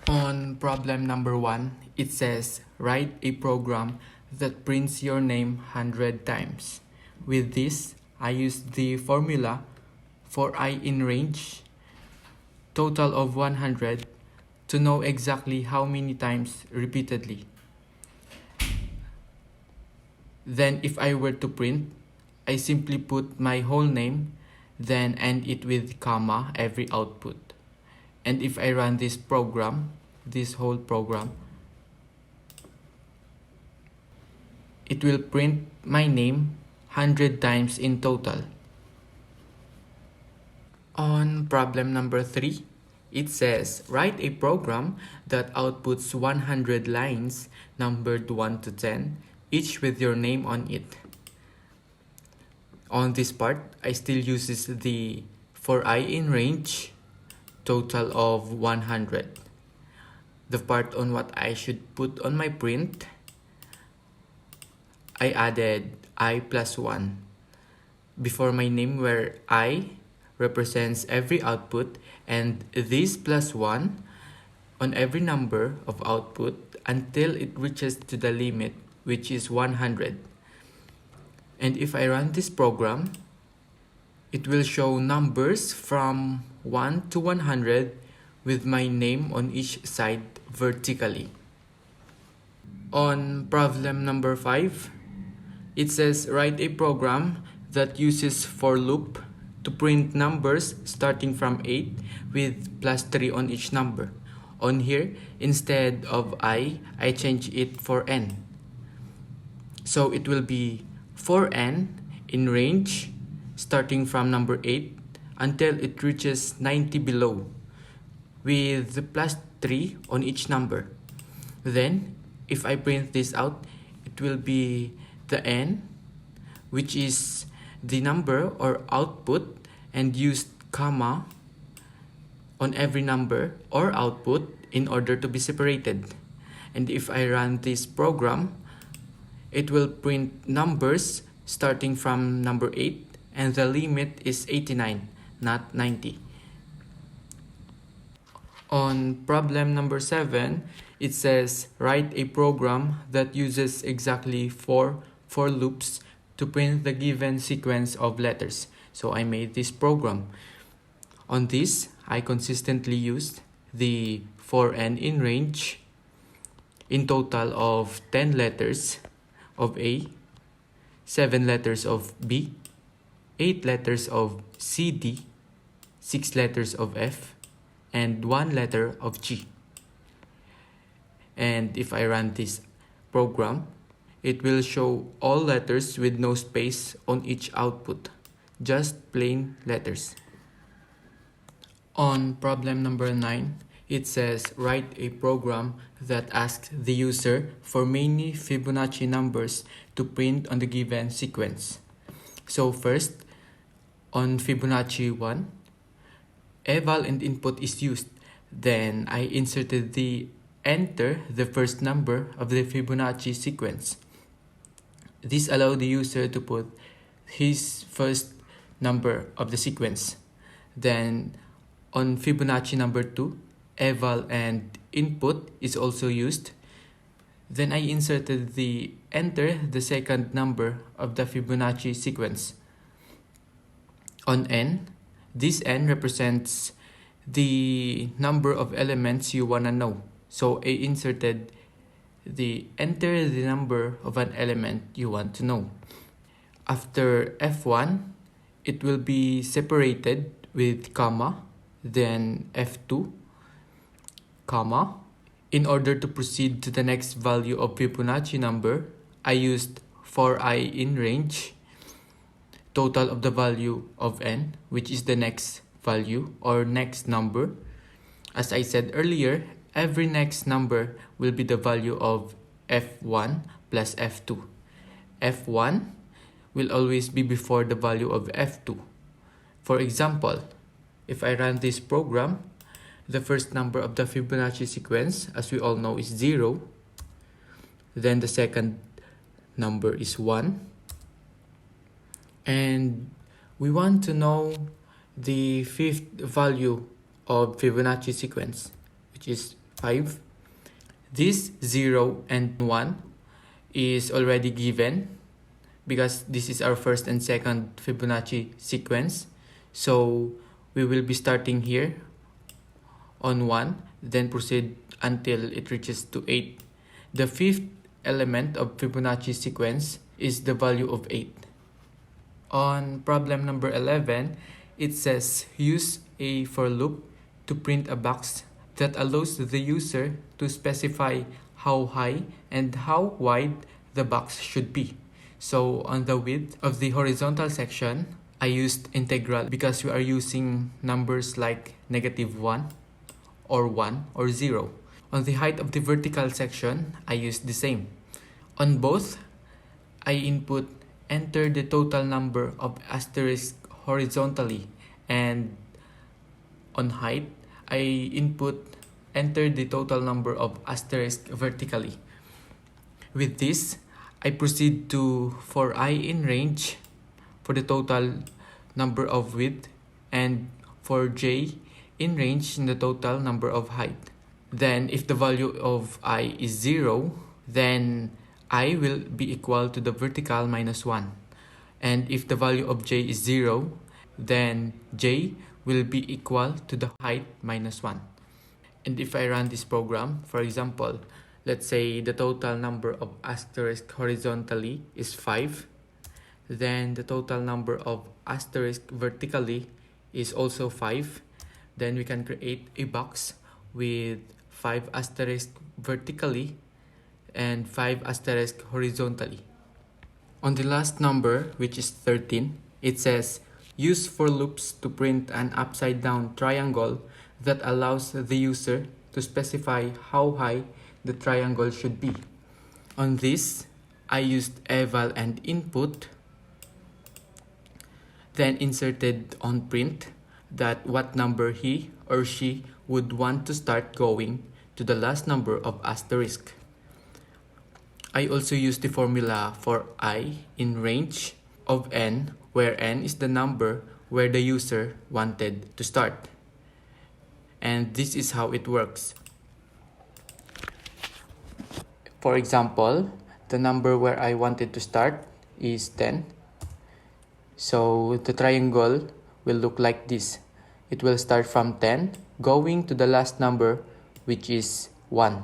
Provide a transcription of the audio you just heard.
On problem number 1, it says write a program that prints your name 100 times. With this, I use the formula for I in range, total of 100, to know exactly how many times repeatedly. Then if I were to print, I simply put my whole name, then end it with comma every output. And if I run this whole program, it will print my name 100 times in total. On problem number 3, it says write a program that outputs 100 lines numbered 1 to 10, each with your name on it. On this part, I still uses the for I in range, total of 100. The part on what I should put on my print, I added I plus 1 before my name, where I represents every output, and this plus 1 on every number of output until it reaches to the limit, which is 100. And if I run this program, it will show numbers from 1 to 100 with my name on each side vertically. On problem number 5, it says write a program that uses for loop to print numbers starting from 8 with plus 3 on each number. On here, instead of I change it for n. So it will be for n in range starting from number 8 until it reaches 90 below with plus 3 on each number. Then if I print this out, it will be the n, which is the number or output, and used comma on every number or output in order to be separated. And if I run this program, it will print numbers starting from number 8, and the limit is 89, not 90. On problem number 7, it says write a program that uses exactly 4 for loops to print the given sequence of letters. So I made this program. On this, I consistently used the for n in range, in total of 10 letters of A, 7 letters of B, 8 letters of CD, 6 letters of F, and 1 letter of G. And if I run this program, it will show all letters with no space on each output, just plain letters. On problem number 9, it says write a program that asks the user for many Fibonacci numbers to print on the given sequence. So first, on Fibonacci 1, eval and input is used. Then I inserted the enter the first number of the Fibonacci sequence. This allowed the user to put his first number of the sequence. Then on Fibonacci number 2, eval and input is also used. Then I inserted the enter the second number of the Fibonacci sequence. On n, this n represents the number of elements you want to know. So I inserted the enter the number of an element you want to know. After F1, it will be separated with comma, then F2, comma. In order to proceed to the next value of Fibonacci number, I used for I in range, total of the value of n, which is the next value or next number. As I said earlier, every next number will be the value of F1 plus F2. F1 will always be before the value of F2. For example, if I run this program, the first number of the Fibonacci sequence, as we all know, is 0. Then the second number is 1. And we want to know the fifth value of Fibonacci sequence, which is 5. This 0 and 1 is already given because this is our first and second Fibonacci sequence. So we will be starting here on 1, then proceed until it reaches to 8. The fifth element of Fibonacci sequence is the value of 8. On problem number 11, it says use a for loop to print a box that allows the user to specify how high and how wide the box should be. So on the width of the horizontal section, I used integral because we are using numbers like -1 or 1 or 0. On the height of the vertical section, I used the same. On both, I input enter the total number of asterisk horizontally, and on height, I input enter the total number of asterisk vertically. With this, I proceed to for I in range for the total number of width, and for j in range in the total number of height. Then if the value of I is 0, then I will be equal to the vertical minus 1. And if the value of j is 0, then j will be equal to the height minus 1. And if I run this program, for example, let's say the total number of asterisk horizontally is 5, then the total number of asterisk vertically is also 5, then we can create a box with 5 asterisk vertically and 5 asterisk horizontally. On the last number, which is 13, it says use for loops to print an upside down triangle that allows the user to specify how high the triangle should be. On this, I used eval and input, then inserted on print that what number he or she would want to start going to the last number of asterisk. I also used the formula for I in range of n, where n is the number where the user wanted to start. And this is how it works. For example, the number where I wanted to start is 10. So the triangle will look like this. It will start from 10, going to the last number, which is 1.